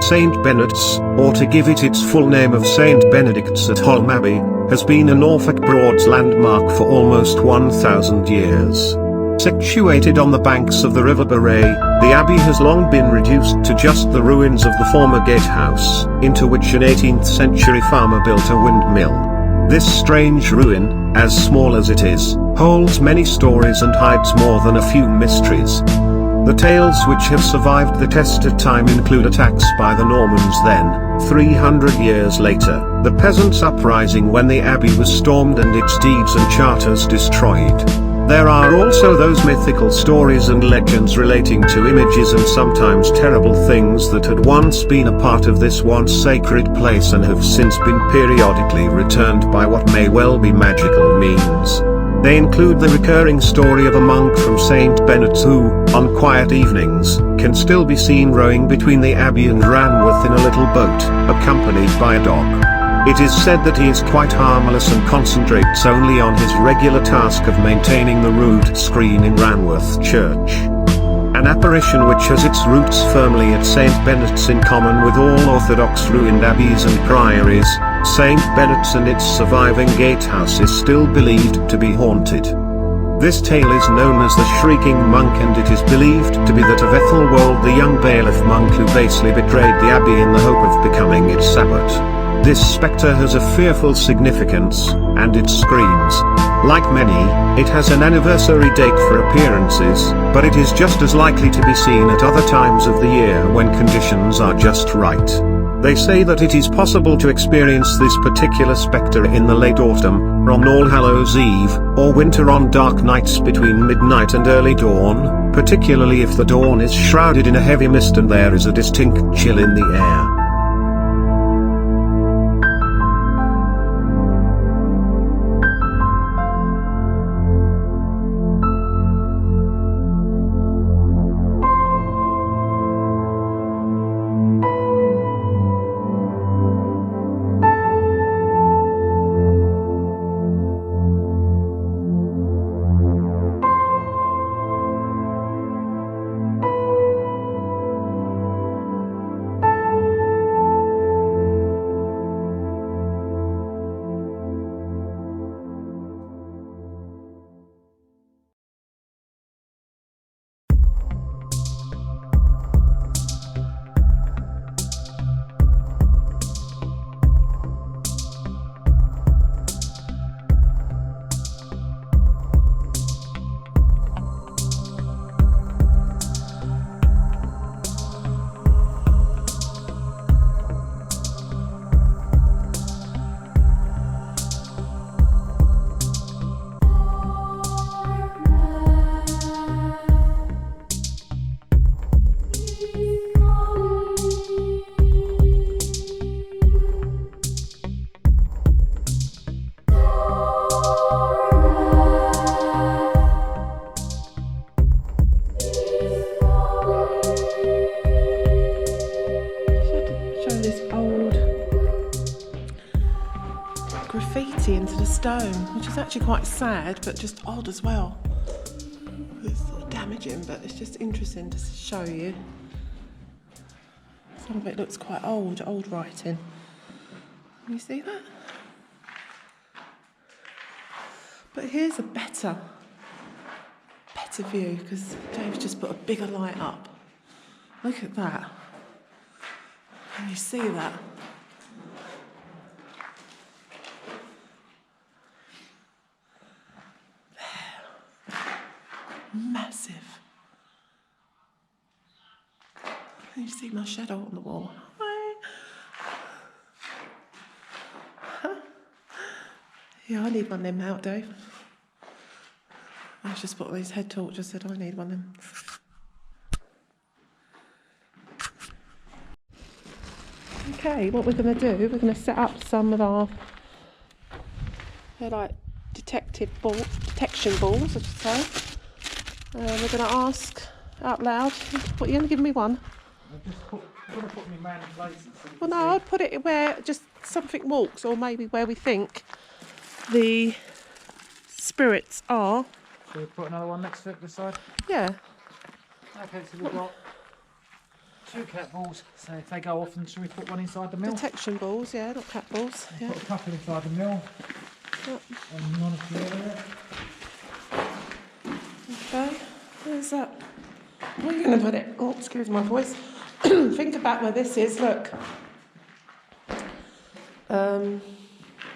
St. Benet's, or to give it its full name of St. Benedict's at Holme Abbey, has been a Norfolk Broads landmark for almost 1,000 years. Situated on the banks of the River Bray, the abbey has long been reduced to just the ruins of the former gatehouse, into which an 18th century farmer built a windmill. This strange ruin, as small as it is, holds many stories and hides more than a few mysteries. The tales which have survived the test of time include attacks by the Normans then, 300 years later, the peasants' uprising when the abbey was stormed and its deeds and charters destroyed. There are also those mythical stories and legends relating to images and sometimes terrible things that had once been a part of this once sacred place and have since been periodically returned by what may well be magical means. They include the recurring story of a monk from St. Benet's who, on quiet evenings, can still be seen rowing between the Abbey and Ranworth in a little boat, accompanied by a dog. It is said that he is quite harmless and concentrates only on his regular task of maintaining the rood screen in Ranworth Church. An apparition which has its roots firmly at St. Benet's in common with all Orthodox ruined abbeys and priories, St. Benet's and its surviving gatehouse is still believed to be haunted. This tale is known as the Shrieking Monk, and it is believed to be that of Ethelwold, the young bailiff monk who basely betrayed the abbey in the hope of becoming its abbot. This spectre has a fearful significance, and it screams. Like many, it has an anniversary date for appearances, but it is just as likely to be seen at other times of the year when conditions are just right. They say that it is possible to experience this particular spectre in the late autumn, on All Hallows Eve, or winter on dark nights between midnight and early dawn, particularly if the dawn is shrouded in a heavy mist and there is a distinct chill in the air. Graffiti into the stone, which is actually quite sad but just odd as well. It's sort of damaging, but it's just interesting to show you. Some of it looks quite old writing. Can you see that? But here's a better view, because James just put a bigger light up. Look at that. Can you see that? Massive. Can you see my shadow on the wall? Huh? Yeah, I need one of them out, Dave. I was just put on his head torch, just said I need one of them. Okay, what we're going to do, we're going to set up some of our, they're like detection balls, I should say. We're going to ask out loud. What, you going to give me one? I'm going to put my man in places. Well, no, I'd put it where just something walks, or maybe where we think the spirits are. Should we put another one next to it this side? Yeah. Okay, so we've got 2 cat balls, so if they go off, then should we put one inside the mill? Detection balls, yeah, not cat balls. Yeah. Put a couple inside the mill. Yep. And monitor area. Okay, where's that? Where are you going to put it? Oh, excuse my voice. Think about where this is, look.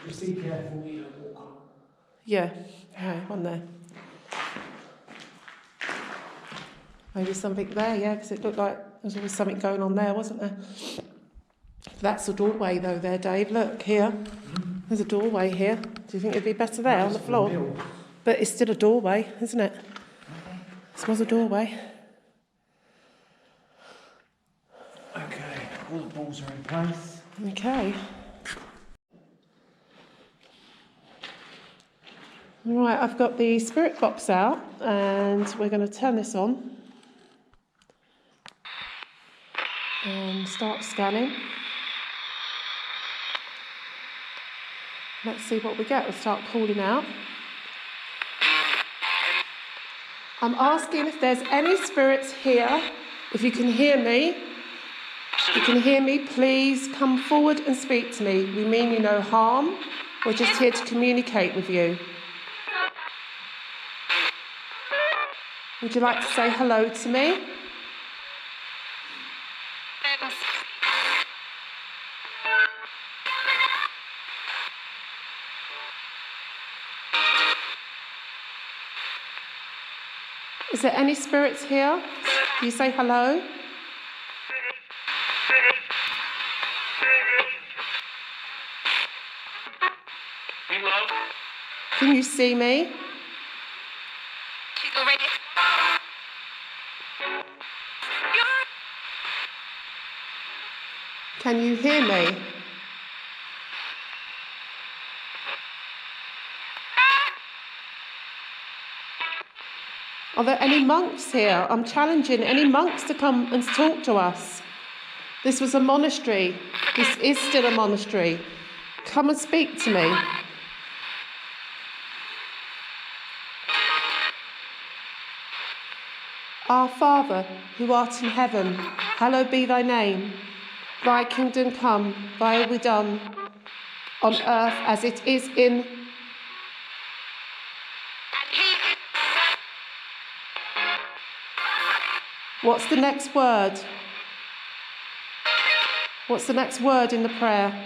Just be careful, you don't walk on. Yeah, okay, one there. Maybe something there, yeah, because it looked like there was always something going on there, wasn't there? That's the doorway though there, Dave. Look, here. There's a doorway here. Do you think it'd be better there on the floor? But it's still a doorway, isn't it? Okay. This was a doorway. Okay, all the balls are in place. Okay. Right, I've got the spirit box out and we're going to turn this on and start scanning. Let's see what we get. We'll start calling out. I'm asking if there's any spirits here. If you can hear me, please come forward and speak to me. We mean you no harm. We're just here to communicate with you. Would you like to say hello to me? Is there any spirits here? Do you say hello? Can you see me? Can you hear me? Are there any monks here? I'm challenging any monks to come and talk to us. This was a monastery. This is still a monastery. Come and speak to me. Our Father, who art in heaven, hallowed be thy name. Thy kingdom come, thy will be done, on earth as it is in... What's the next word? What's the next word in the prayer?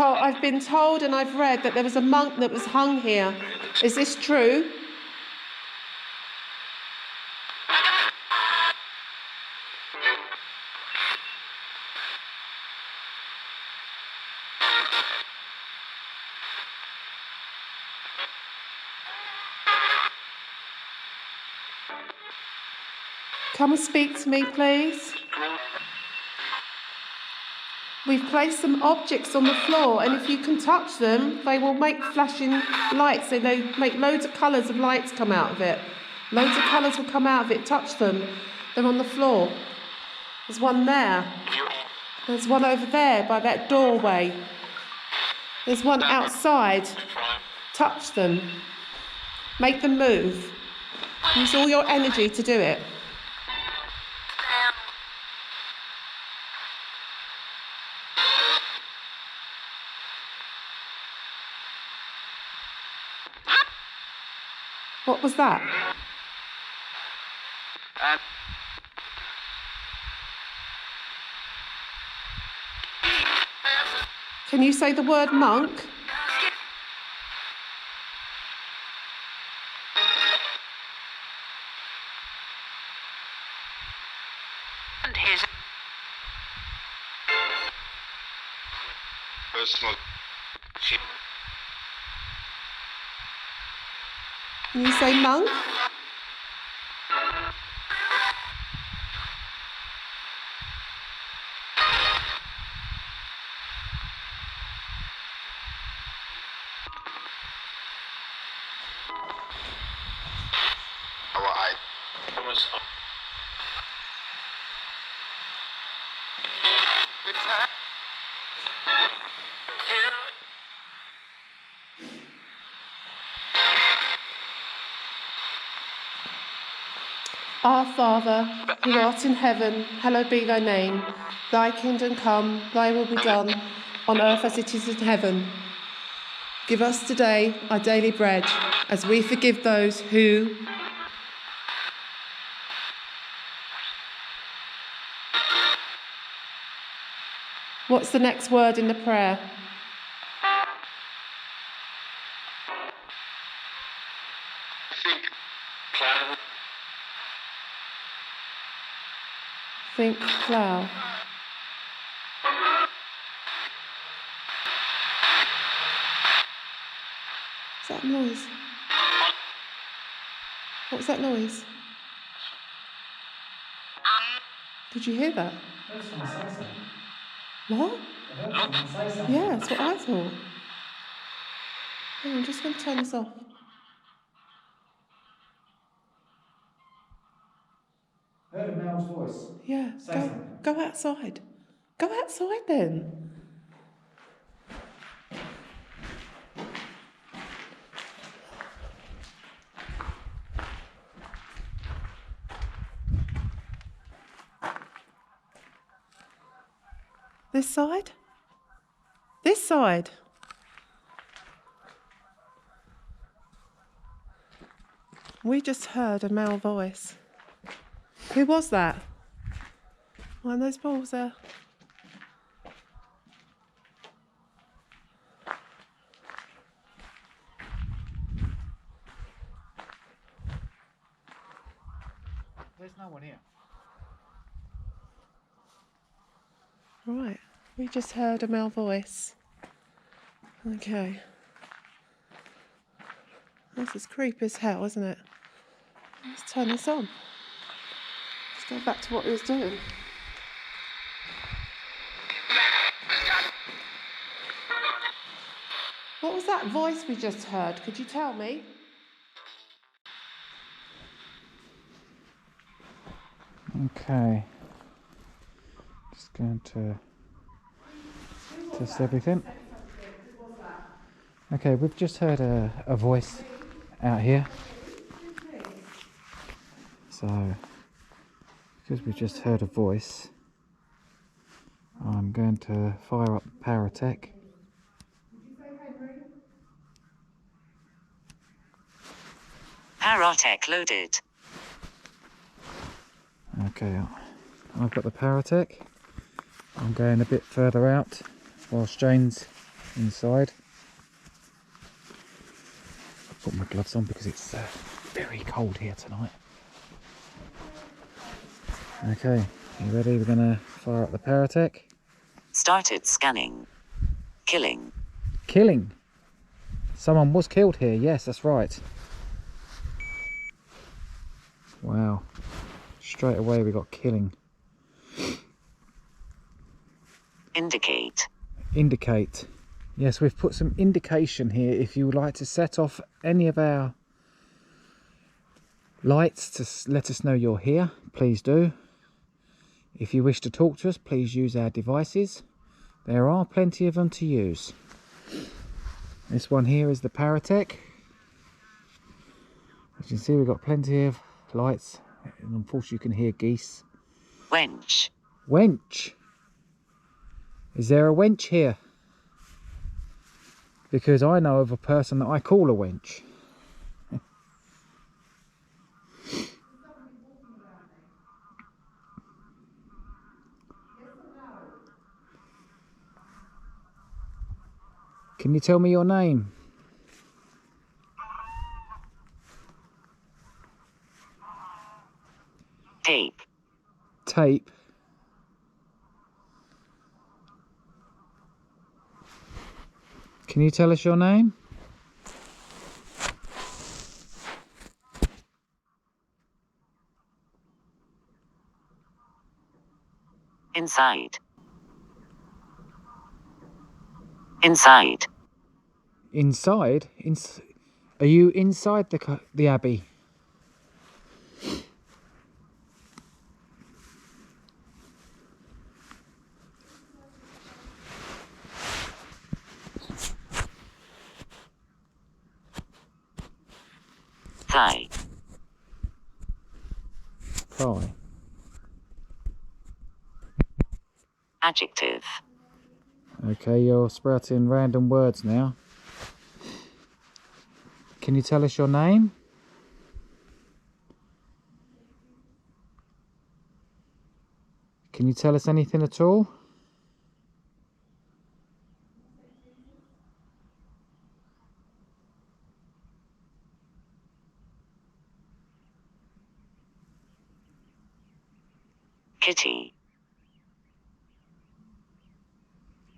I've been told and I've read that there was a monk that was hung here. Is this true? Come and speak to me, please. We've placed some objects on the floor, and if you can touch them, they will make flashing lights. So they make loads of colours of lights come out of it. Loads of colours will come out of it. Touch them. They're on the floor. There's one there. There's one over there by that doorway. There's one outside. Touch them. Make them move. Use all your energy to do it. What was that? Can you say the word monk? And his personal. Can you say monk? Our Father, who art in heaven, hallowed be thy name. Thy kingdom come, thy will be done, on earth as it is in heaven. Give us today our daily bread, as we forgive those who... What's the next word in the prayer? Think plough. What's that noise? What's that noise? Did you hear that? I heard someone say something. What? I heard someone say something. Yeah, that's what I thought. Hang on, I'm just going to turn this off. I heard a male's voice. Yeah, Say something. go outside. Go outside then. This side? This side? We just heard a male voice. Who was that? One of those balls there. There's no one here. Right, we just heard a male voice. Okay. This is creepy as hell, isn't it? Let's turn this on. Let's go back to what we was doing. What was that voice we just heard? Could you tell me? Okay. Just going to test everything. Okay, we've just heard a voice out here. So, because we just heard a voice, I'm going to fire up the Paratech. Paratech loaded. Okay, I've got the Paratech. I'm going a bit further out whilst Jane's inside. I've put my gloves on because it's very cold here tonight. Okay, you ready? We're going to fire up the Paratech. Started scanning. Killing. Killing! Someone was killed here, yes, that's right. Wow. Straight away we got killing. Indicate. Indicate. Yes, we've put some indication here if you would like to set off any of our lights to let us know you're here, please do. If you wish to talk to us, please use our devices. There are plenty of them to use. This one here is the Paratech. As you can see, we've got plenty of lights, and unfortunately you can hear geese. Wench. Wench! Is there a wench here? Because I know of a person that I call a wench. Can you tell me your name? Tape. Tape. Can you tell us your name? Inside. Inside. Inside? Are you inside the Abbey? Fly. Fly. Adjective. Okay, you're sprouting random words now. Can you tell us your name? Can you tell us anything at all? Kitty.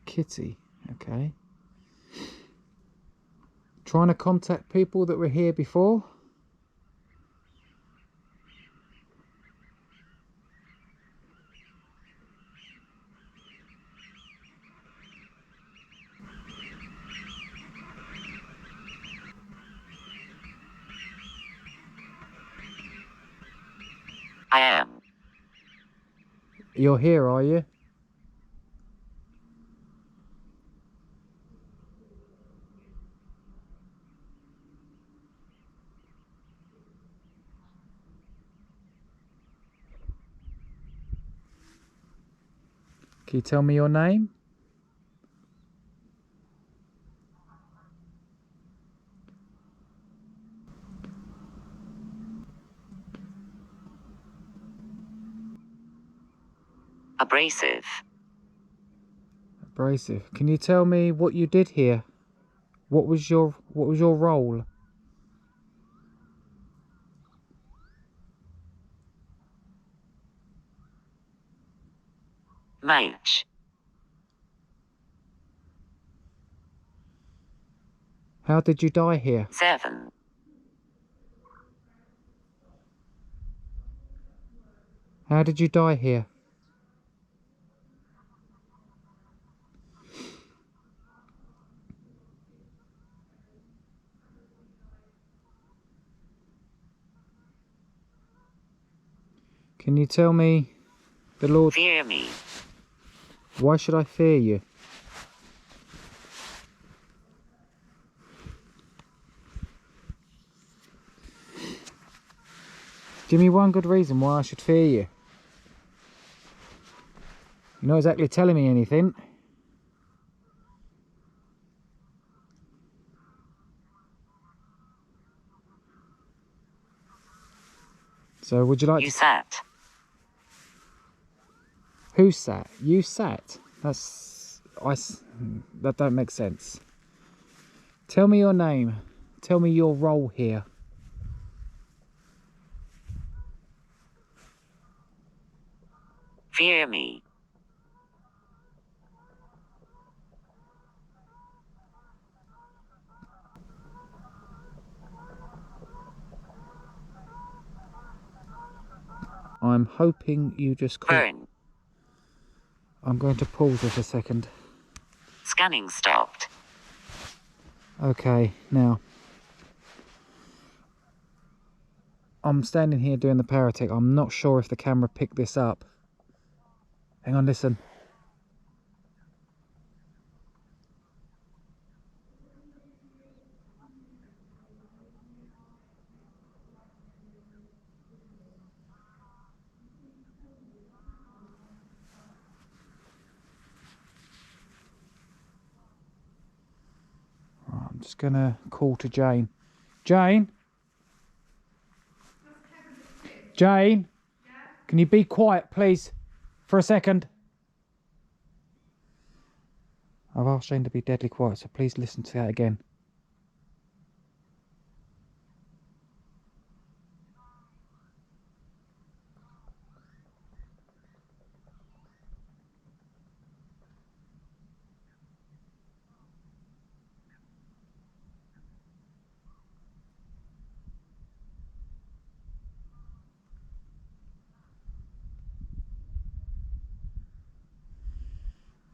Kitty. Okay. Trying to contact people that were here before? I am. You're here, are you? Can you tell me your name? Abrasive. Abrasive. Can you tell me what you did here? What was your role? Mage. How did you die here? 7. How did you die here? Can you tell me the Lord? Fear me. Why should I fear you? Give me one good reason why I should fear you. You're not exactly telling me anything. So would you like You to... sat. Who sat? You sat? That don't make sense. Tell me your name. Tell me your role here. Fear me. I'm hoping you just call... Burn. I'm going to pause this a second. Scanning stopped. Okay, now. I'm standing here doing the Paratech. I'm not sure if the camera picked this up. Hang on, listen. Right, I'm just gonna call to Jane. Jane? Jane? Can you be quiet, please, for a second? I've asked Jane to be deadly quiet, so please listen to that again.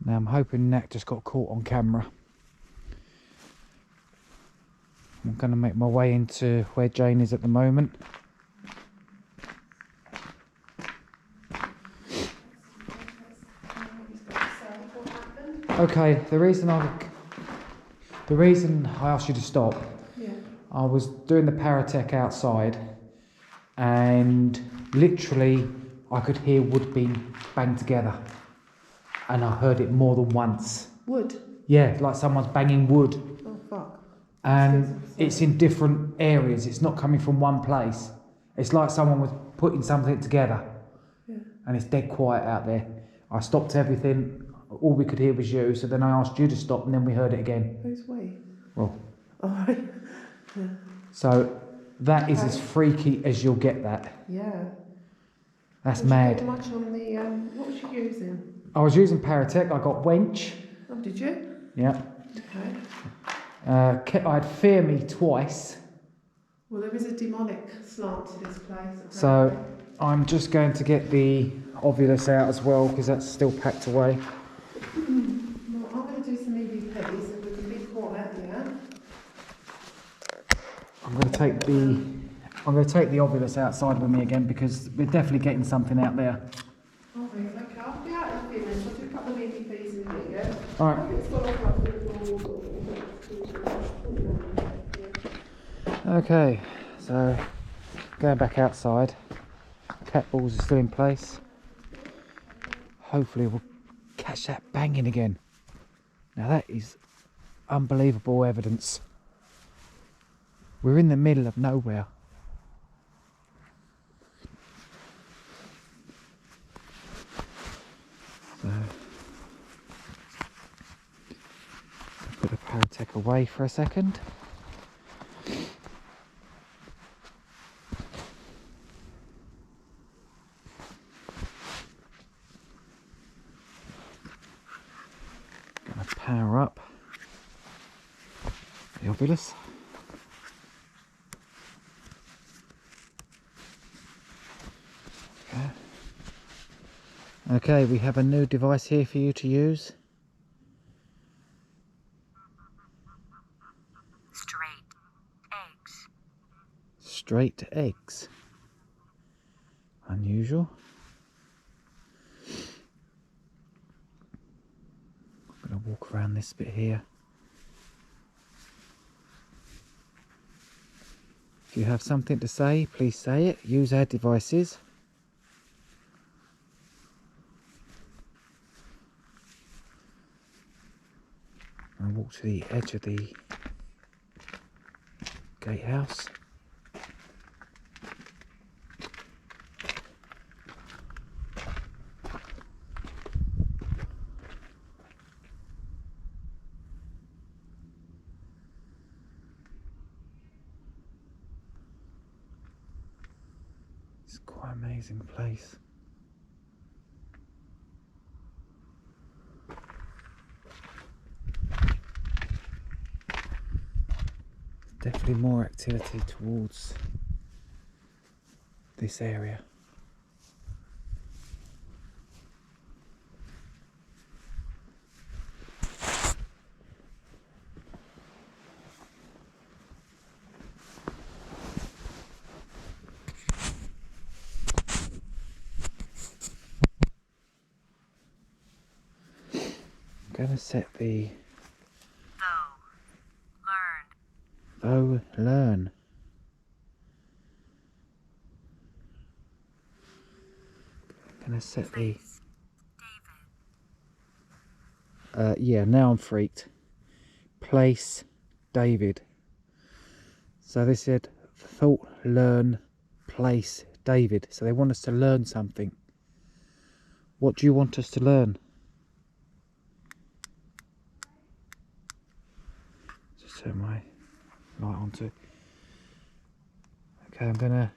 Now I'm hoping Nat just got caught on camera. I'm going to make my way into where Jane is at the moment. Okay, the reason I asked you to stop I was doing the Paratech outside, and literally I could hear wood being banged together, and I heard it more than once. Wood? Yeah, like someone's banging wood. Oh, fuck. And it's in different areas. It's not coming from one place. It's like someone was putting something together. Yeah. And it's dead quiet out there. I stopped everything. All we could hear was you. So then I asked you to stop, and then we heard it again. Who's we? Well, All right. Yeah. so that is as freaky as you'll get that. Yeah. That's Was mad. you getting much on the, what was you using? I was using Paratech. I got Wench. Oh, did you? Yeah. Okay. I had Fear Me twice. Well, there is a demonic slant to this place. So I'm just going to get the Ovulus out as well, because that's still packed away. Well, I'm going to do some EVPs and we can be quiet, yeah? I'm going to take the Ovulus outside with me again, because we're definitely getting something out there. Oh, okay, I'll be out in a few minutes. I'll do a couple of EVPs in a bit, yeah? All right. I think it's got off like a little... Okay, so going back outside. Cat balls are still in place. Hopefully we'll catch that banging again. Now that is unbelievable evidence. We're in the middle of nowhere. So put the Paratech away for a second. Gonna power up the Ovulus. Okay, we have a new device here for you to use. Straight eggs. Straight eggs. Unusual. I'm going to walk around this bit here. If you have something to say, please say it. Use our devices. I'll walk to the edge of the gatehouse. It's quite an amazing place. Definitely more activity towards this area. I'm going to set the learn. I'm going to set the yeah, now I'm freaked. Place David. So they said thought, learn, place David. So they want us to learn something. What do you want us to learn? Just turn my light on too. Okay, I'm gonna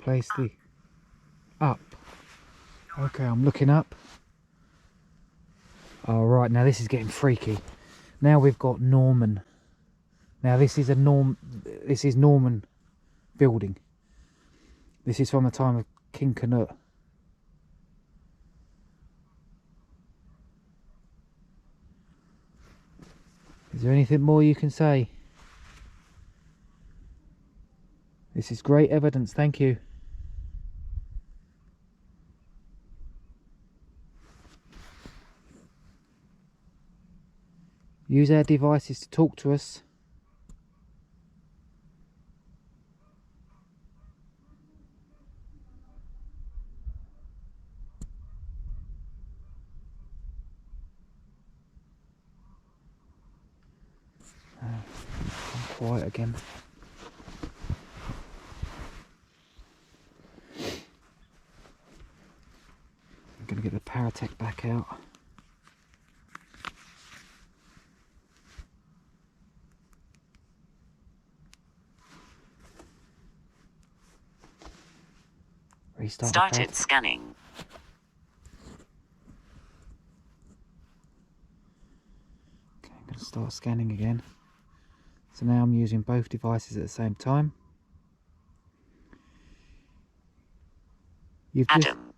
place the up. Okay, I'm looking up. All right, now this is getting freaky. Now we've got Norman. Now this is Norman building. This is from the time of King Canute. Is there anything more you can say? This is great evidence, thank you. Use our devices to talk to us. quiet again. I'm going to get the Paratech back out. Restart. Started scanning. Okay, I'm going to start scanning again. So now I'm using both devices at the same time. You've just... Adam.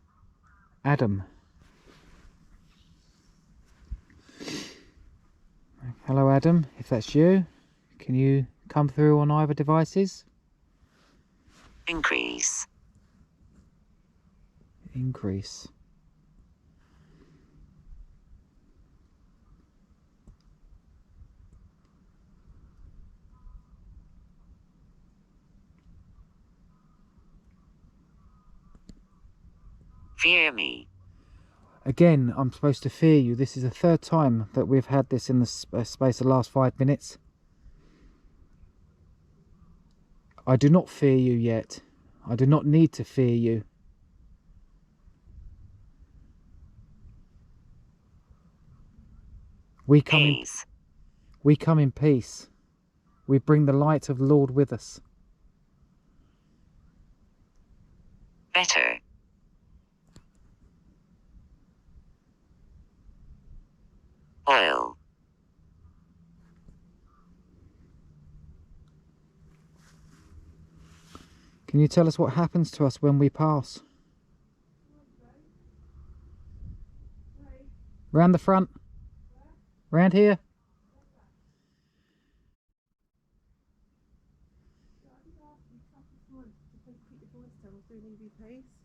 Adam. Hello Adam, if that's you, can you come through on either devices? Increase. Increase. Fear me. Again, I'm supposed to fear you. This is the third time that we've had this in the space of the last 5 minutes. I do not fear you yet. I do not need to fear you. We come in peace. We bring the light of the Lord with us. Better. Oil. Can you tell us what happens to us when we pass? Round the front. Round here.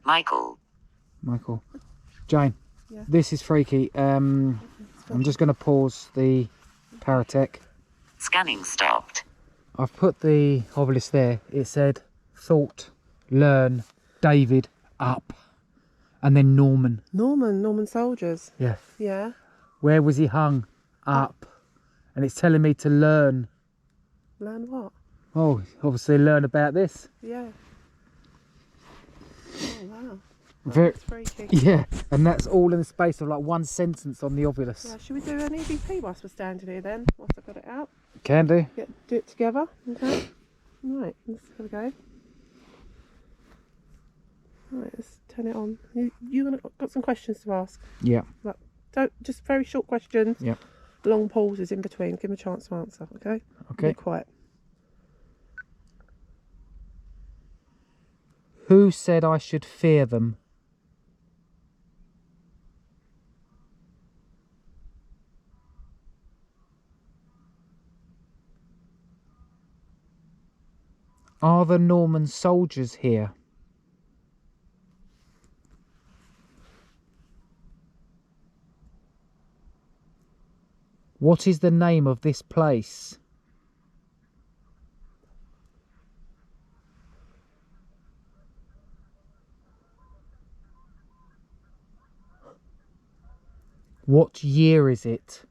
Michael. Michael. Jane. Yeah. This is freaky. I'm just going to pause the Paratech. Scanning stopped. I've put the obelisk there. It said thought, learn, David, up, and then Norman. Norman soldiers. Yeah. Yeah. Where was he hung? Up. And it's telling me to learn. Learn what? Oh, obviously learn about this. Yeah. Oh wow. Very, That's freaky. yeah, and that's all in the space of like one sentence on the obelisk. Yeah, should we do an EVP whilst we're standing here then? Whilst I've got it out. Can do. Do it together. Okay. Right, let's have a go. Right, let's turn it on. You got some questions to ask. Yeah. Like, don't just very short questions. Yeah. Long pauses in between. Give them a chance to answer. Okay. Okay. Be quiet. Who said I should fear them? Are the Norman soldiers here? What is the name of this place? What year is it?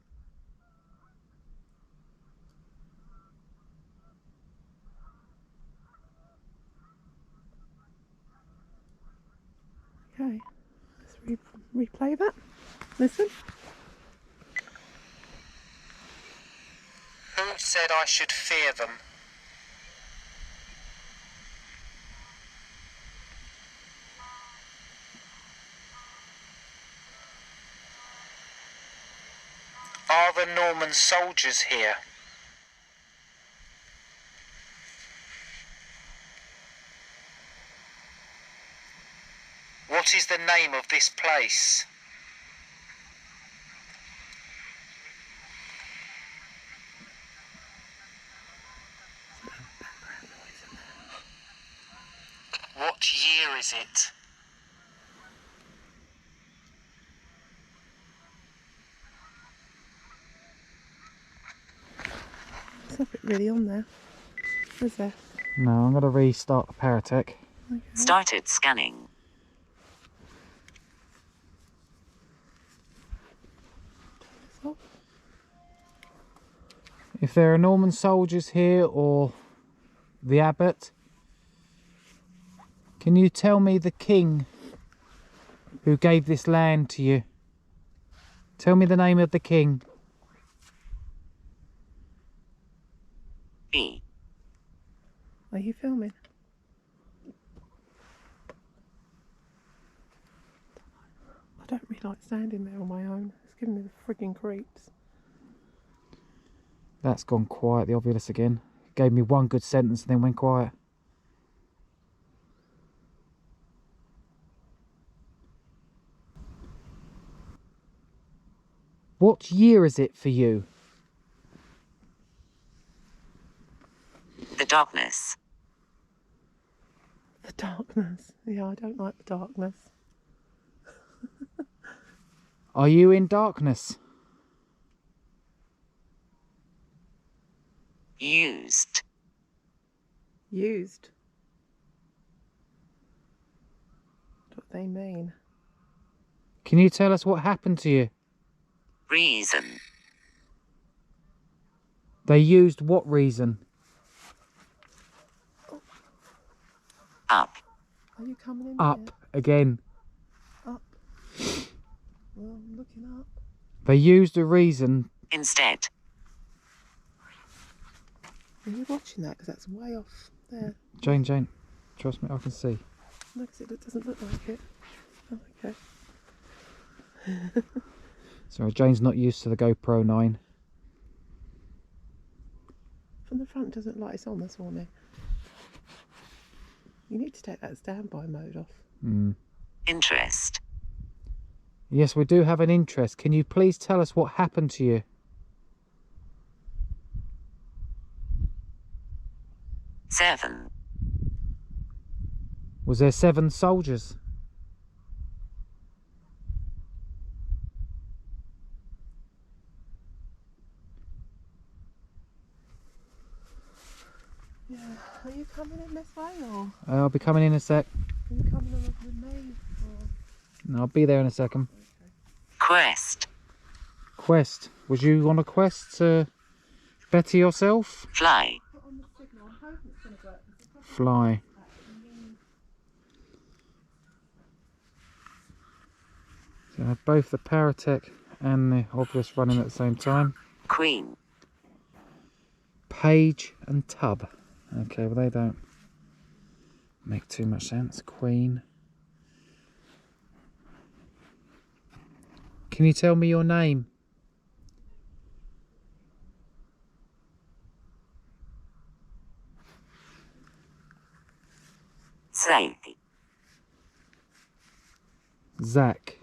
Okay. Let's replay that. Listen. Who said I should fear them? Are the Norman soldiers here? What is the name of this place? What year is it? There's nothing really on there. Is there? No, I'm going to restart the Paratech. Okay. Started scanning. If there are Norman soldiers here or the abbot, can you tell me the king who gave this land to you? Tell me the name of the king. B. Are you filming? I don't really like standing there on my own. It's giving me the frigging creeps. That's gone quiet, the obvious again. Gave me one good sentence and then went quiet. What year is it for you? The darkness. The darkness. Yeah, I don't like the darkness. Are you in darkness? Used. Used. What they mean. Can you tell us what happened to you? Reason. They used what reason? Up. Are you coming in Up again. here? Up. Well, I'm looking up. They used a reason. Instead. Are you watching that? Because that's way off there. Jane, trust me, I can see. No, 'cause it doesn't look like it. Oh, okay. Sorry, Jane's not used to the GoPro 9. From the front doesn't look like it's on this morning. You need to take that standby mode off. Interest. Yes, we do have an interest. Can you please tell us what happened to you? 7. Was there 7 soldiers? Yeah. Are you coming in this way or I'll be coming in a sec. are you coming in with me? Or... No, I'll be there in a second. Quest. Quest. Was you on a quest to better yourself? Fly. on the signal. I'm hoping it's going to work. Fly. So I have both the Paratech and the obvious running at the same time. Queen. Page and Tub. Okay, well they don't make too much sense. Queen. Can you tell me your name? Zach. Zach.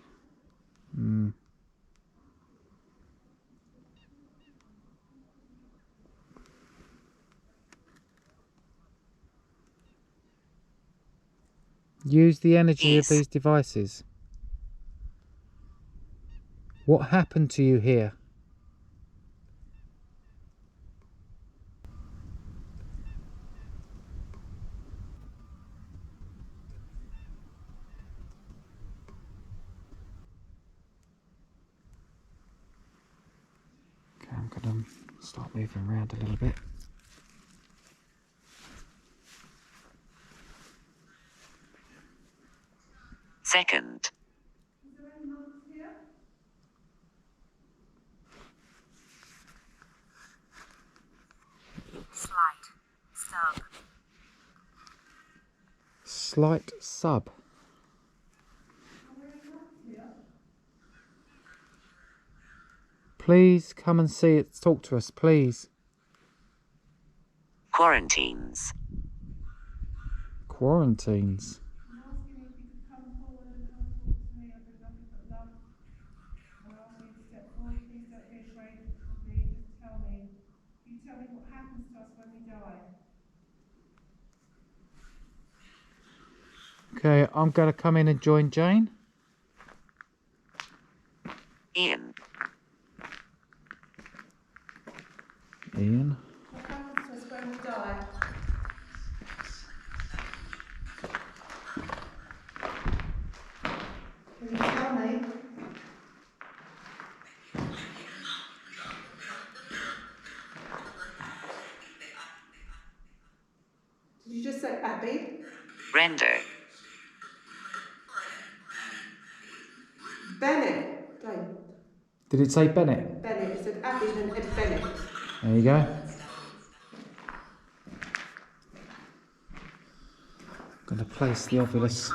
Use the energy Yes. of these devices. What happened to you here? Okay, I'm going to start moving around a little bit. Second. Slight sub. Please come and see it. Talk to us, please. Quarantines. Quarantines. Okay, I'm going to come in and join Jane. Ian. Ian. What happens to us when we die? Can you tell me? Surrender. Benet. Don't. Did it say Benet? Benet. It said Abbey, then it said Benet. There you go. I'm going to place the obelisk.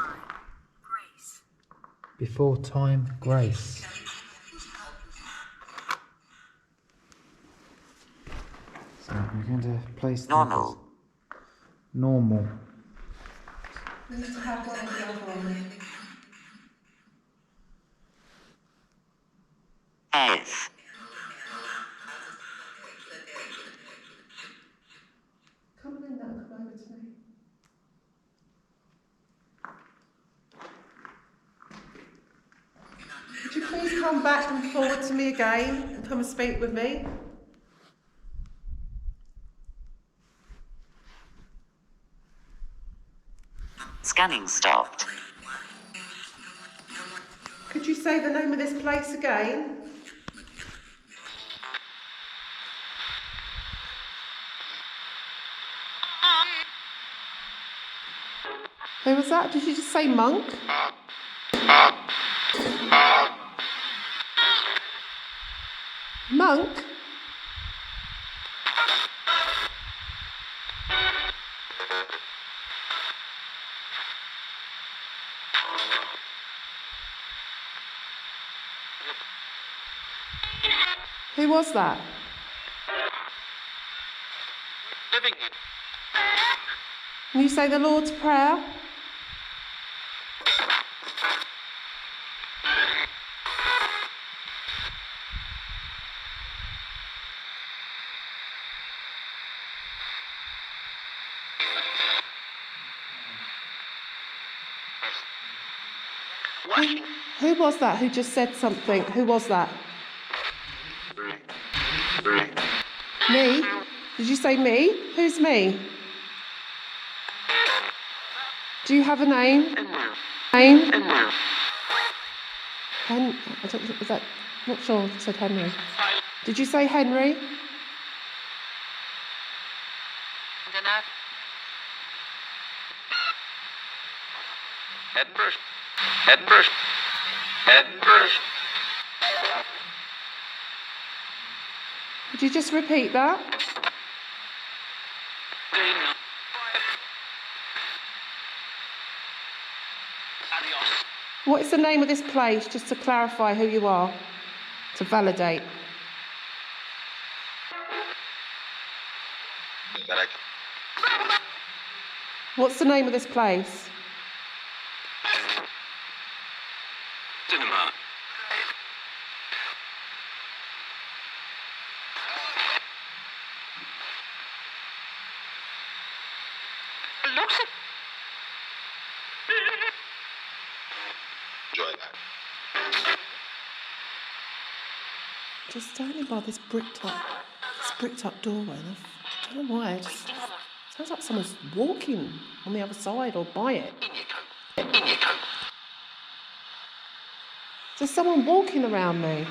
Before time, grace. So we're going to place the Normal. normal. We need to have one of the other one. F. Come in, come over to me. Would you please come back and forward to me again and come and speak with me? Scanning stopped. Could you say the name of this place again? Who was that? Did you just say monk? Monk? Who was that? Can you say the Lord's Prayer? Who was that who just said something? Who was that? Me? Did you say me? Who's me? Do you have a name? Name? I don't, is that, not sure, it said Henry. Did you say Henry? Would you just repeat that? What is the name of this place, just to clarify who you are, to validate? What's the name of this place? Cinema. Enjoy that. Just standing by this bricked up doorway. I don't know why. It just sounds like someone's walking on the other side or by it. There's someone walking around me.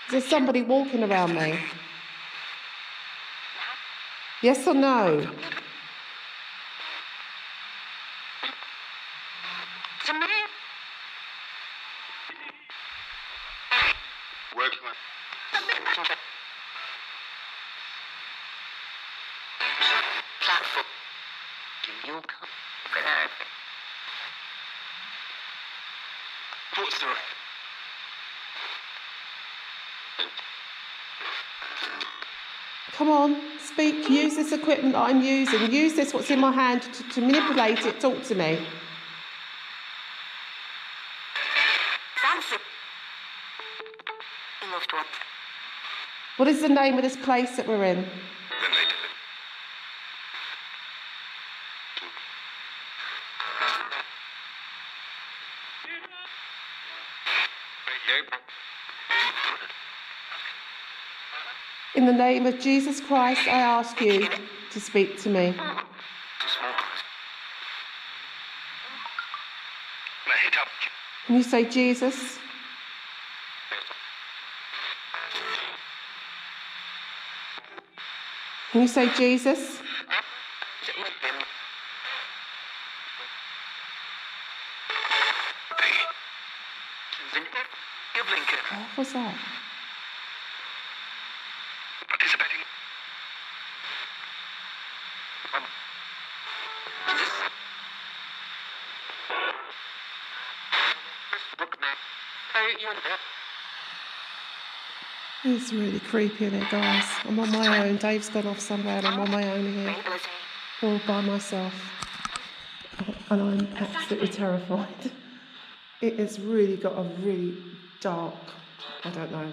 Is there somebody walking around me? Yes or no? What's the Come on, speak, use this equipment that I'm using. Use this, what's in my hand, to manipulate it. Talk to me. What is the name of this place that we're in? In the name of Jesus Christ, I ask you to speak to me. Can you say Jesus? Can you say Jesus? What was that? Participating. It's really creepy, isn't it, guys? I'm on my own. Dave's gone off somewhere and I'm on my own here. All by myself. And I'm absolutely terrified. It has really got a really dark, I don't know,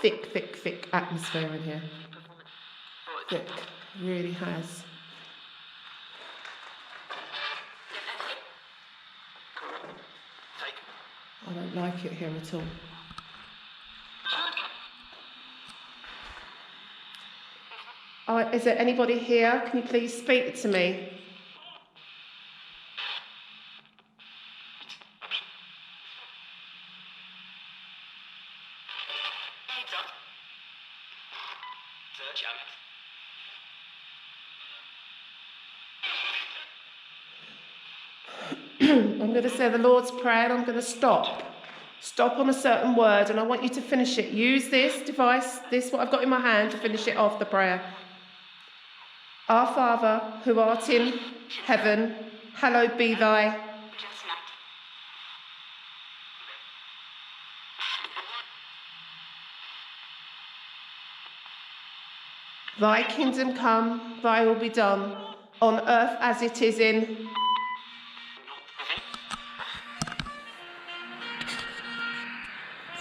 thick atmosphere in here. Thick, really has. I don't like it here at all. Is there anybody here? Can you please speak to me? I'm going to say the Lord's Prayer and I'm going to stop. Stop on a certain word and I want you to finish it. Use this device, what I've got in my hand, to finish it off, the prayer. Our Father, who art in heaven, hallowed be thy. Thy kingdom come, thy will be done, on earth as it is in.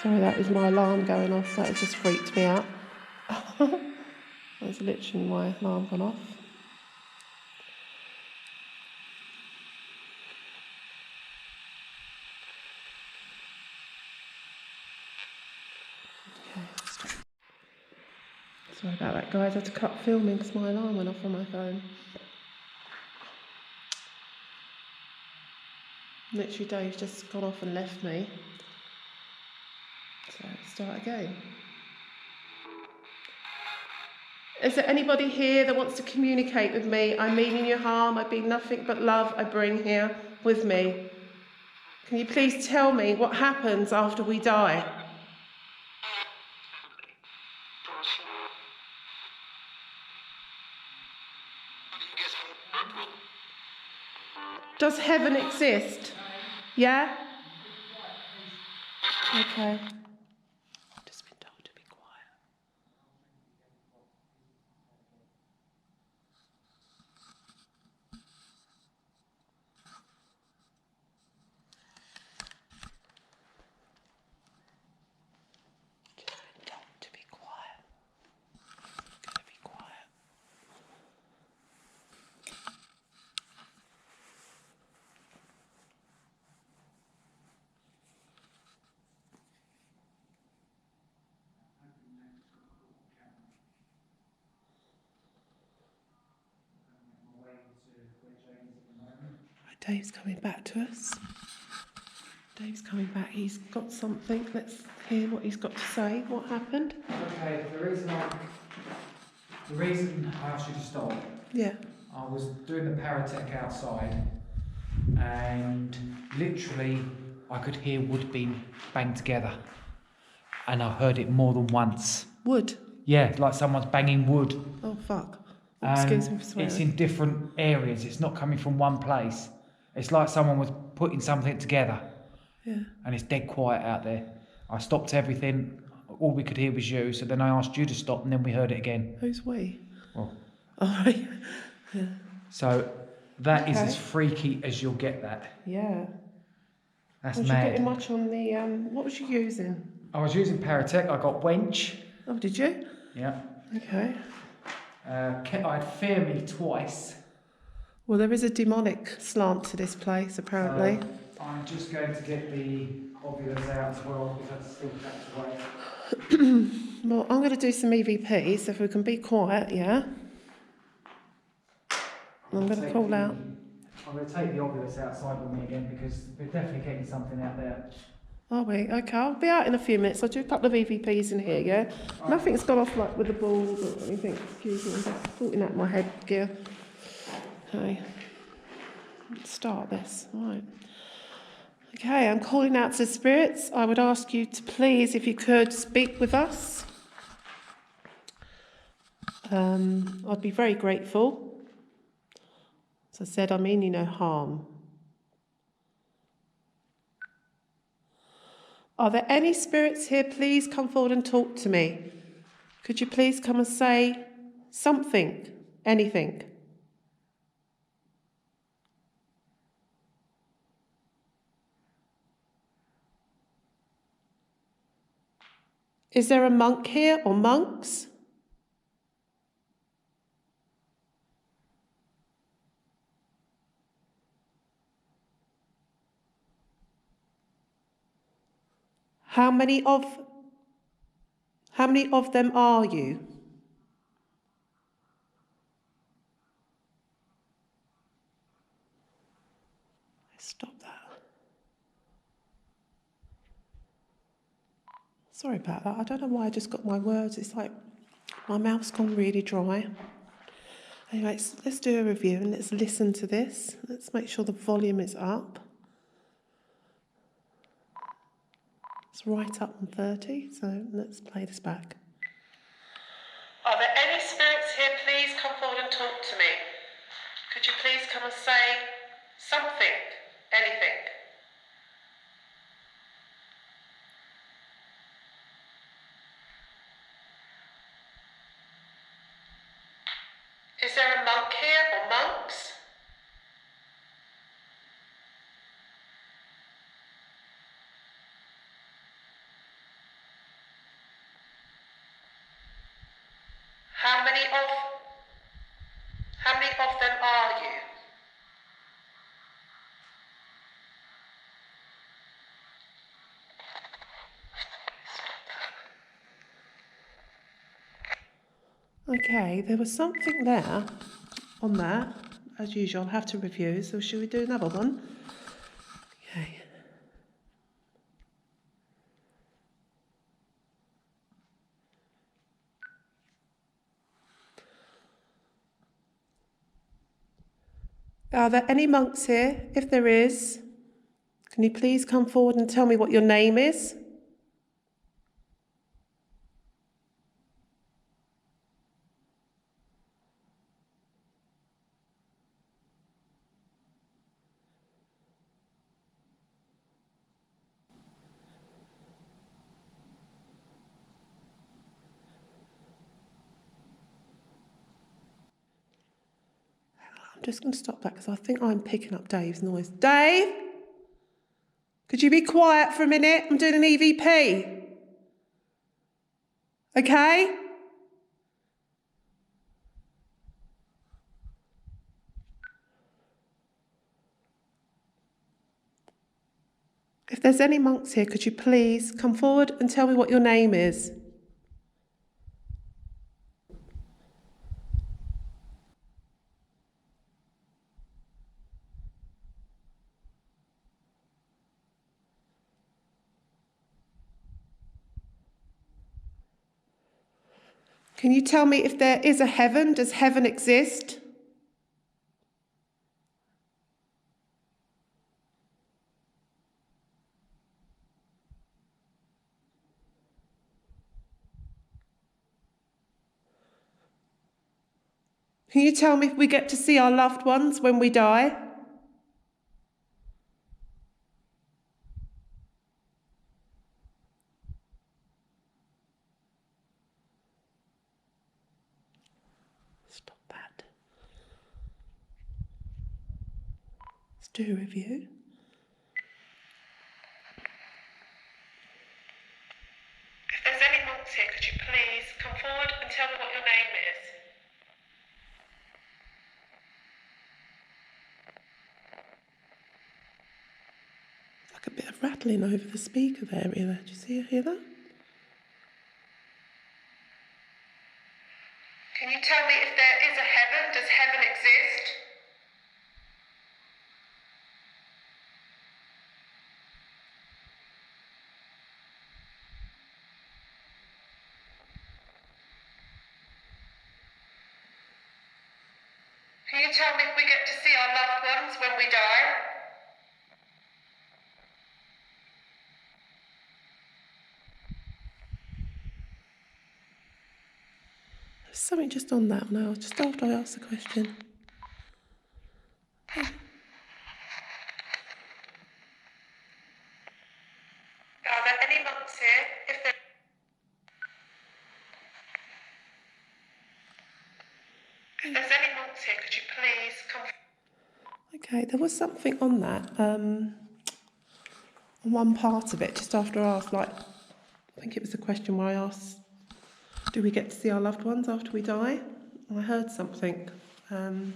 Sorry, that was my alarm going off. That just freaked me out. That's literally my alarm gone off. Okay. Sorry about that, guys. I had to cut filming because my alarm went off on my phone. Literally, Dave's just gone off and left me. So, start again. Is there anybody here that wants to communicate with me? I mean in your harm, I mean nothing but love I bring here with me. Can you please tell me what happens after we die? Does heaven exist? Yeah? Okay. I've just been told to be quiet. Just been told to be quiet. I'm gonna be quiet. Dave's coming back to us. Dave's coming back. He's got something. Let's hear what he's got to say. What happened? Okay, the reason I asked you to stop. Yeah. I was doing the Paratech outside, and literally I could hear wood being banged together, and I heard it more than once. Wood? Yeah, like someone's banging wood. Oh, fuck. Excuse me for swearing. It's in different areas. It's not coming from one place. It's like someone was putting something together. Yeah. And it's dead quiet out there. I stopped everything. All we could hear was you. So then I asked you to stop, and then we heard it again. Who's we? Well, Oh, right. Yeah. so that is Okay. as freaky as you'll get that. Yeah. That's Was you mad. getting much on the, what was you using? I was using Paratech. I got wench. Oh, did you? Yeah. Okay. I had fear me twice. Well, there is a demonic slant to this place, apparently. I'm just going to get the ovulus out as well, because that's still packed away. Well, I'm going to do some EVP, so if we can be quiet, yeah? I'm going to call out. I'm going to take the Ovilus outside with me again because we're definitely getting something out there. Are we? Okay, I'll be out in a few minutes. I'll do a couple of EVPs in here, yeah? Nothing's gone off like with the balls or anything. Excuse me, I'm just sorting out my headgear. Okay. Let's start this. Right. Okay, I'm calling out to the spirits. I would ask you to please, if you could, speak with us. I'd be very grateful. As I said, I mean you no harm. Are there any spirits here? Please come forward and talk to me. Could you please come and say something, anything? Is there a monk here or monks? How many of them are you? Stop that. Sorry about that. I don't know why I just got my words. It's like my mouth's gone really dry. Anyway, let's do a review and let's listen to this. Let's make sure the volume is up. It's right up on 30, so let's play this back. Are there any spirits here? Please come forward and talk to me. Could you please come and say something, anything? Is there a monk here or monks? How many of them are you? Okay, there was something there on that. As usual, I'll have to review, so should we do another one? Okay. Are there any monks here? If there is, can you please come forward and tell me what your name is? I'm just going to stop that because I think I'm picking up Dave's noise. Dave? Could you be quiet for a minute? I'm doing an EVP. Okay? If there's any monks here, could you please come forward and tell me what your name is? Can you tell me if there is a heaven? Does heaven exist? Can you tell me if we get to see our loved ones when we die? Stop that. Let's do a review. If there's any monks here, could you please come forward and tell me what your name is? Like a bit of rattling over the speaker area there. Do you hear that? Can you tell me if there is a heaven? Does heaven exist? you tell me if we get to see our loved ones when we die? There's something just on that now, just after I asked the question. Are there any monks here? If there's any monks here, could you please come? Okay, there was something on that, on one part of it, just after I asked, like, I think it was the question where I asked, do we get to see our loved ones after we die? I heard something, but I'm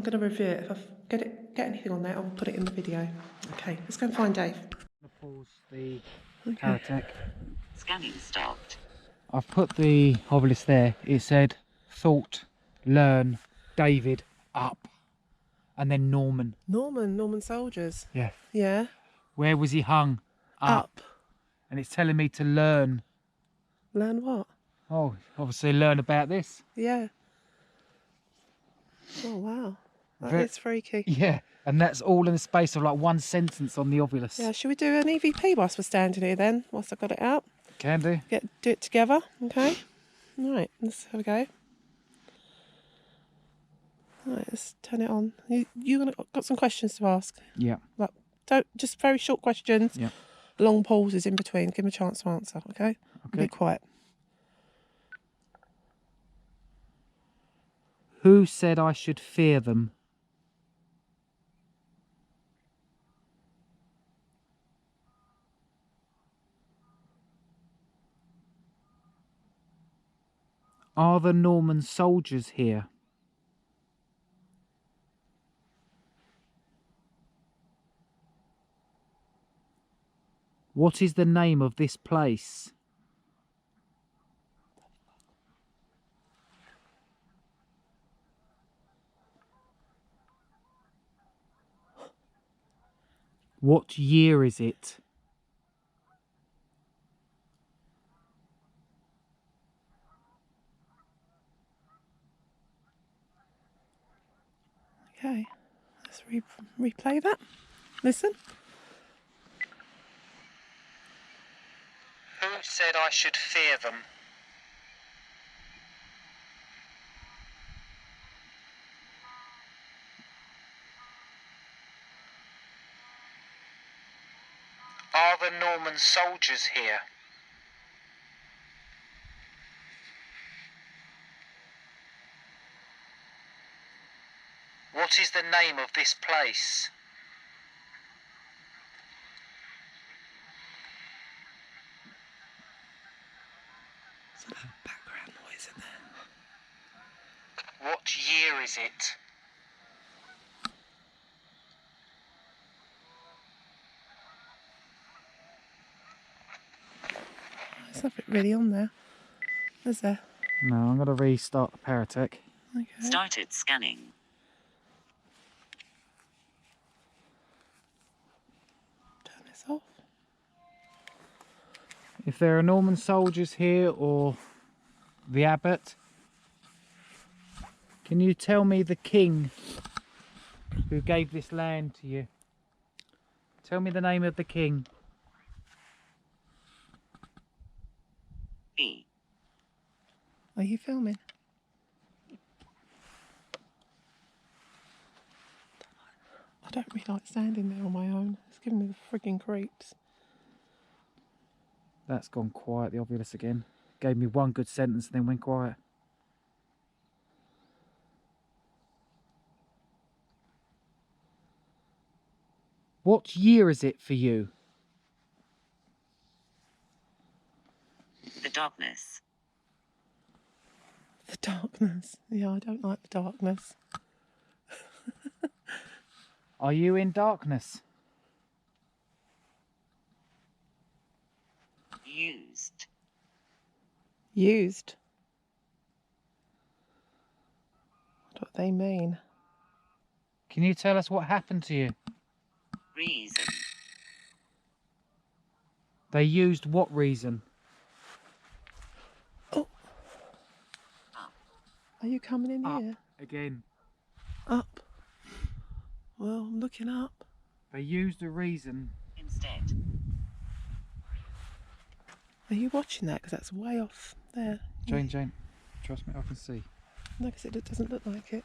going to review it. If I get anything on there, I'll put it in the video. Okay, let's go and find Dave. Pause the Paratech. Scanning stopped. I've put the obelisk there. It said thought, learn, David, up, and then Norman. Norman soldiers. Yeah. Yeah. Where was he hung? Up. And it's telling me to learn. Learn what? Oh, obviously learn about this. Yeah. Oh, wow. That is freaky. Yeah, and that's all in the space of like one sentence on the obelisk. Yeah, should we do an EVP whilst we're standing here then, whilst I've got it out? Can do. Do it together, okay? Right, let's have a go. Right, let's turn it on. You got some questions to ask? Yeah. Like, just very short questions. Yeah. Long pauses in between. Give them a chance to answer, okay? Okay. Be quiet. Who said I should fear them? Are the Norman soldiers here? What is the name of this place? What year is it? Okay, let's replay that. Listen. Who said I should fear them? Are the Norman soldiers here? What is the name of this place? There's a lot of background noise in there. What year is it? There's nothing really on there. Is there? No, I'm going to restart the Paratech. Okay. Started scanning. Turn this off. If there are Norman soldiers here or the abbot, can you tell me the king who gave this land to you? Tell me the name of the king. B. Are you filming? I don't really like standing there on my own. It's giving me the frigging creeps. That's gone quiet, the obelisk again. Gave me one good sentence and then went quiet. What year is it for you? The darkness. The darkness. Yeah, I don't like the darkness. Are you in darkness? Used. Used. What do they mean? Can you tell us what happened to you? Reason. They used what reason? Oh. Are you coming in here? Again. Up. Well, I'm looking up. They used a reason. Instead. Are you watching that? Because that's way off there. Jane, trust me, I can see. No, because it doesn't look like it.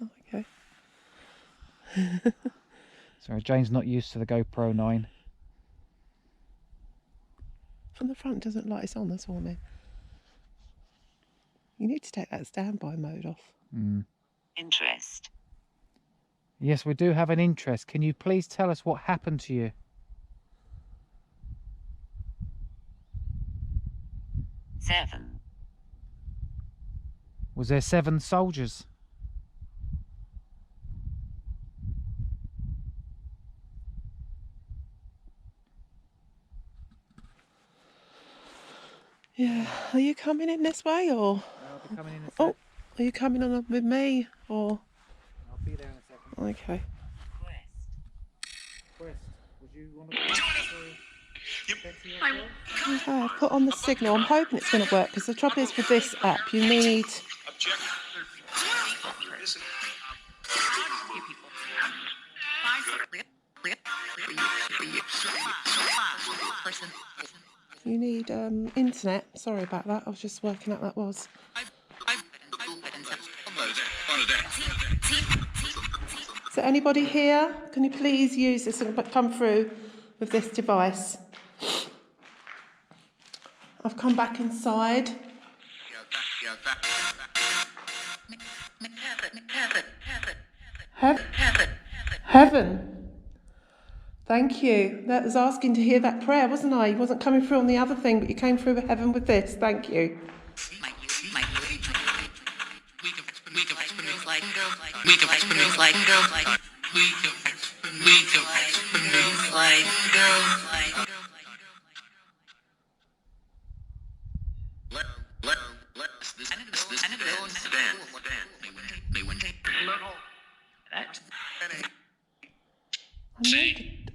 Oh, okay. Sorry, Jane's not used to the GoPro 9. From the front doesn't look like it's on, that's all I mean. You need to take that standby mode off. Interest. Yes, we do have an interest. Can you please tell us what happened to you? 7. Was there 7 soldiers? Yeah. Are you coming in this way or? I'll be coming in a sec. Oh, are you coming on with me or? I'll be there in a second. Okay. Quest, would you want to go to Betty as well? Okay, I've put on the signal. I'm hoping it's going to work because the trouble is with this app, you need. You need internet. Sorry about that. I was just working out that was. Is there anybody here? Can you please use this and come through with this device? I've come back inside. Heaven. Thank you. That was asking to hear that prayer, wasn't I? You wasn't coming through on the other thing, but you came through with heaven with this. Thank you.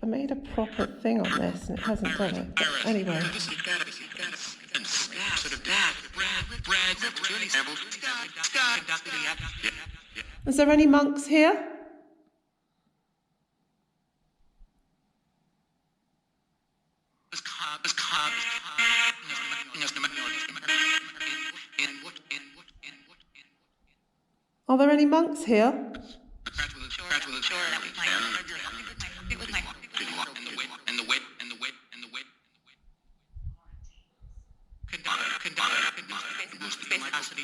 I made a proper thing on this and it hasn't done it. But anyway. Is there any monks here? Are there any monks here?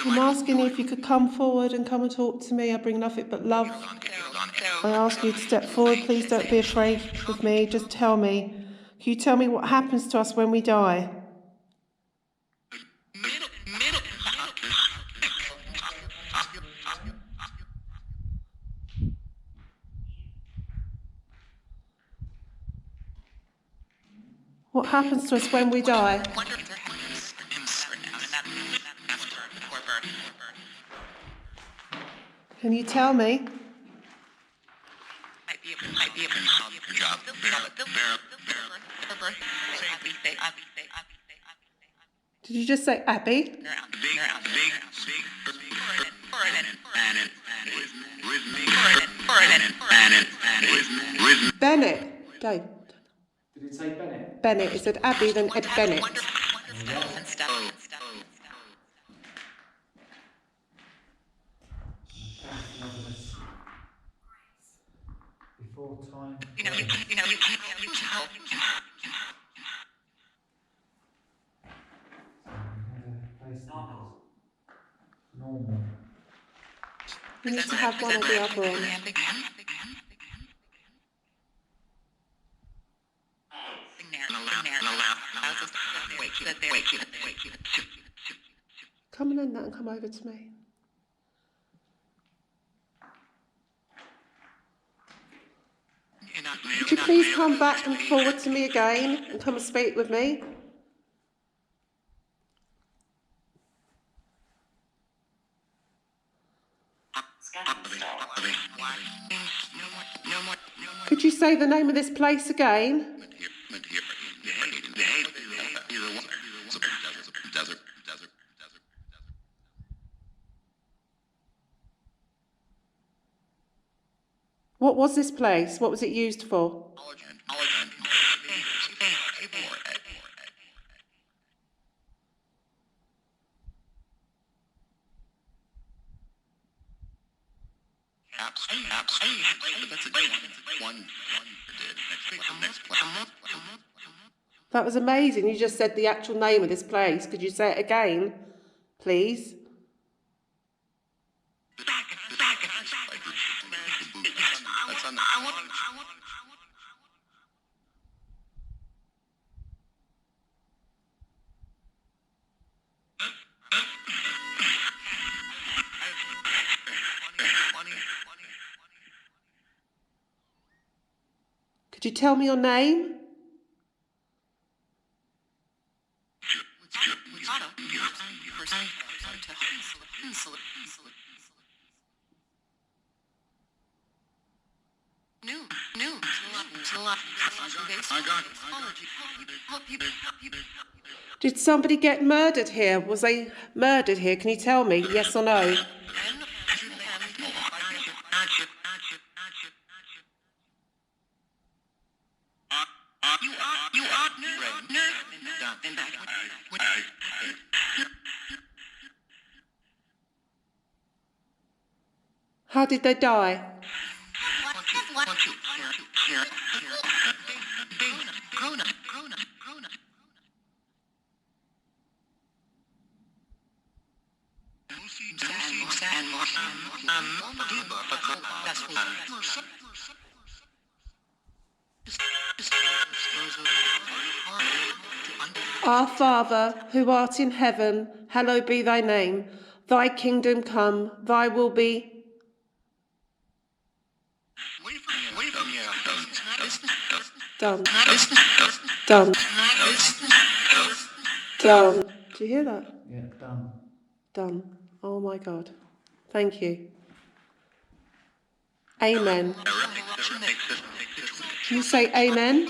I'm asking you if you could come forward and come and talk to me. I bring nothing but love. I ask you to step forward. Please don't be afraid of me. Just tell me. Can you tell me what happens to us when we die? What happens to us when we die? Can you tell me? Did you just say Abbey? Benet. Dave. Did it say Benet? Benet. It said Abbey, then Ed Benet. Before time. Normal. You need to have one or the other on. Come and end that and come over to me. Could you please come back and forward to me again and come and speak with me? Could you say the name of this place again? was this place? What was it used for? That was amazing. You just said the actual name of this place. Could you say it again, please? Could you tell me your name? Did somebody get murdered here? Was they murdered here? Can you tell me, yes or no? How did they die? Our Father, who art in heaven, hallowed be thy name. Thy kingdom come, thy will be. Done. Done. Done. Do you hear that? Yeah, done. Done. Oh my God. Thank you. Amen. Can you say amen?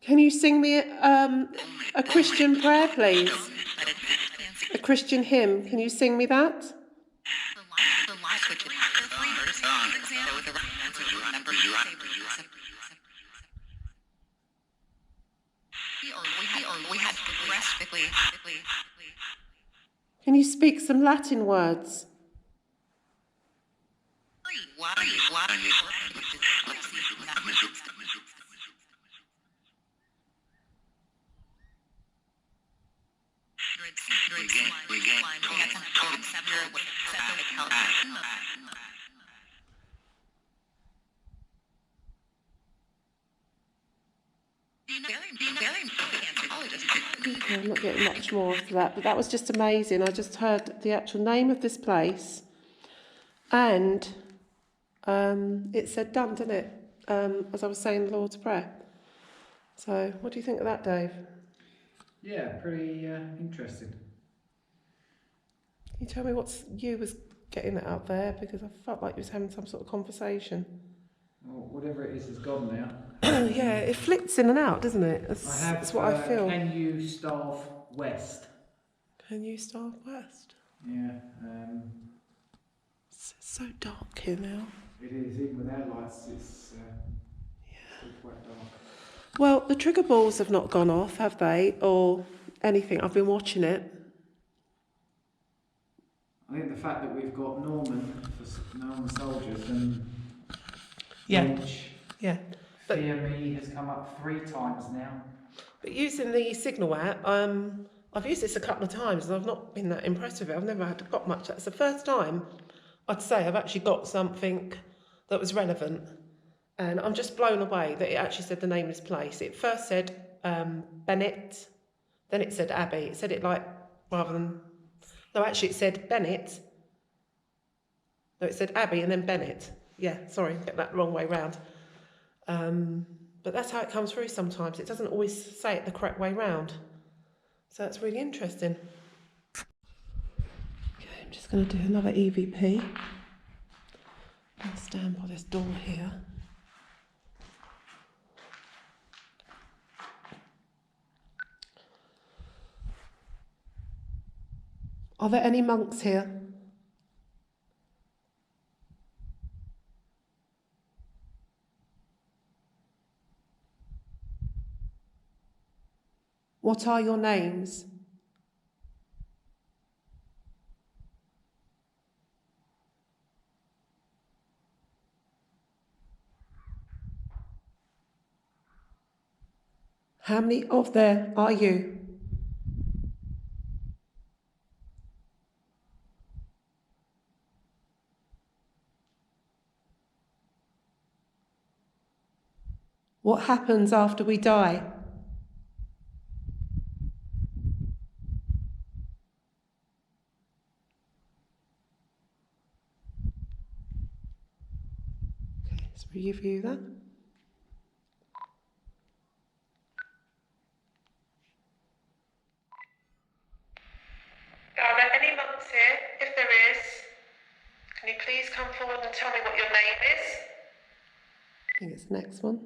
Can you sing me a Christian prayer, please? A Christian hymn. Can you sing me that? Can you speak some Latin words? Okay, I'm not getting much more after that, but that was just amazing. I just heard the actual name of this place, and it said done, didn't it? As I was saying the Lord's Prayer. So, what do you think of that, Dave? Yeah, pretty interesting. Can you tell me what you was getting at out there? Because I felt like you was having some sort of conversation. Well, whatever it is gone now. Yeah, it flicks in and out, doesn't it? That's what I feel. Can you starve west? Can you starve west? Yeah. It's so dark here now. It is, even without lights, it's still quite dark. Well, the trigger balls have not gone off, have they? Or anything. I've been watching it. I think the fact that we've got Norman soldiers and Yeah. Yeah. But, Fear Me has come up 3 times now. But using the Signal app, I've used this a couple of times and I've not been that impressed with it. I've never got much. That's the first time I'd say I've actually got something that was relevant. And I'm just blown away that it actually said the name of this place. It first said Benet, then it said Abbey. It said it like, rather than... No, actually it said Benet. No, it said Abbey and then Benet. Yeah, sorry, get that wrong way round. But that's how it comes through sometimes. It doesn't always say it the correct way round. So that's really interesting. Okay. I'm just going to do another EVP. I'll stand by this door here. Are there any monks here? What are your names? How many of there are you? What happens after we die? Okay, let's review that. Are there any monks here? If there is, can you please come forward and tell me what your name is? I think it's the next one.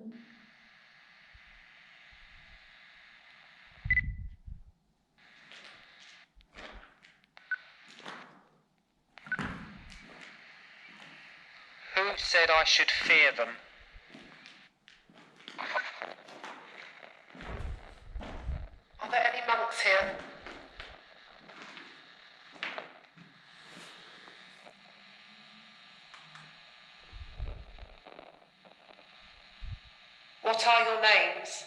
Who said I should fear them? Are there any monks here? What are your names?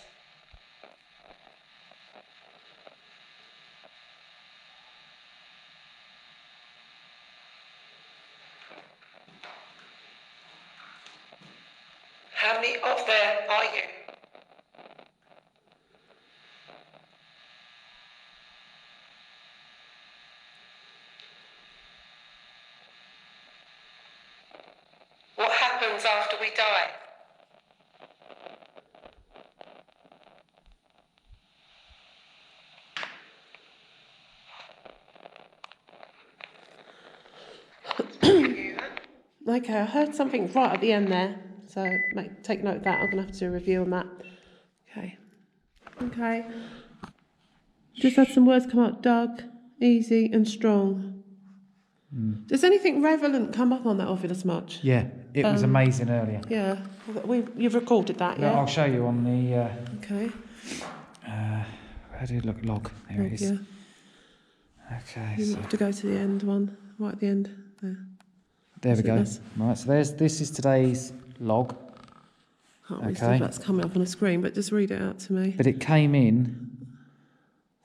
How many of there are you? What happens after we die? Okay, I heard something right at the end there, so take note of that. I'm going to have to do a review on that. Okay. Just had some words come out: Doug, easy, and strong. Does anything relevant come up on that Ovilus much? Yeah, it was amazing earlier. Yeah, you've recorded that, yeah? I'll show you on the... Okay. how do you look? Log. There it is. Yeah. Okay, You so have to go to the end one, right at the end. there we go. This. Right, so this is today's log. Can't really see if that's coming up on the screen, but just read it out to me. But it came in,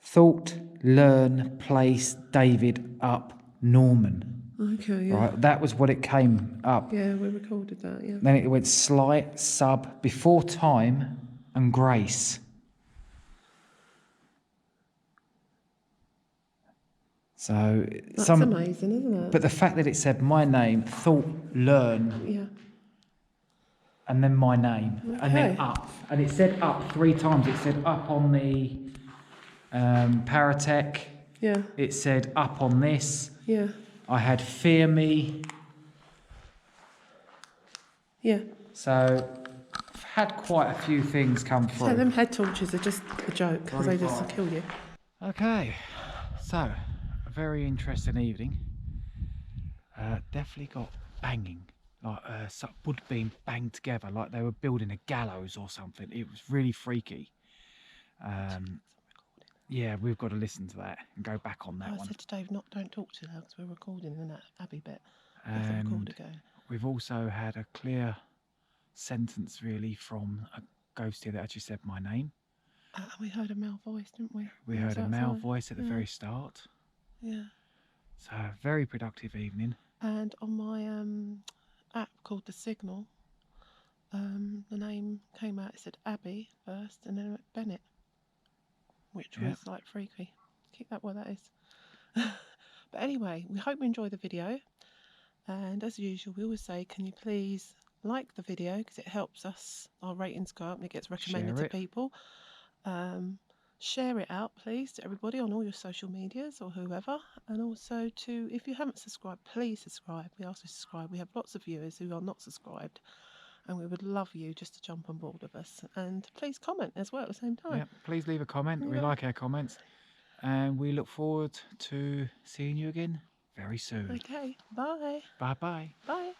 thought, learn, place, David, up, Norman. Okay, yeah. Right, that was what it came up. Yeah, we recorded that, yeah. Then it went slight, sub, before time, and grace. So That's amazing, isn't it? But the fact that it said my name, thought, learn, yeah. and then my name, and then Okay. up, and it said up 3 times. It said up on the Paratech. Yeah. It said up on this. Yeah. I had fear me. Yeah. So I've had quite a few things come through. So them head torches are just a joke because they just kill you. Okay, so a very interesting evening. Definitely got banging, like wood being banged together, like they were building a gallows or something. It was really freaky. Yeah, we've got to listen to that and go back on that one. I said to Dave, don't talk to her because we're recording in that Abbey bit. And we've also had a clear sentence really from a ghost here that actually said my name. We heard a male voice, didn't we? We heard a male voice at the very start. Yeah. So a very productive evening. And on my app called The Signal, the name came out, it said Abbey first and then it went Benet, which was like freaky. Keep that where that is. But anyway, we hope you enjoy the video. And as usual, we always say, can you please like the video because it helps us, our ratings go up and it gets recommended to people. share it out, please, to everybody on all your social medias or whoever. And also to, if you haven't subscribed, please subscribe. We ask you to subscribe. We have lots of viewers who are not subscribed, and we would love you just to jump on board with us. And please comment as well at the same time. Yeah, please leave a comment. We like our comments. And we look forward to seeing you again very soon. Okay, bye. Bye-bye. Bye.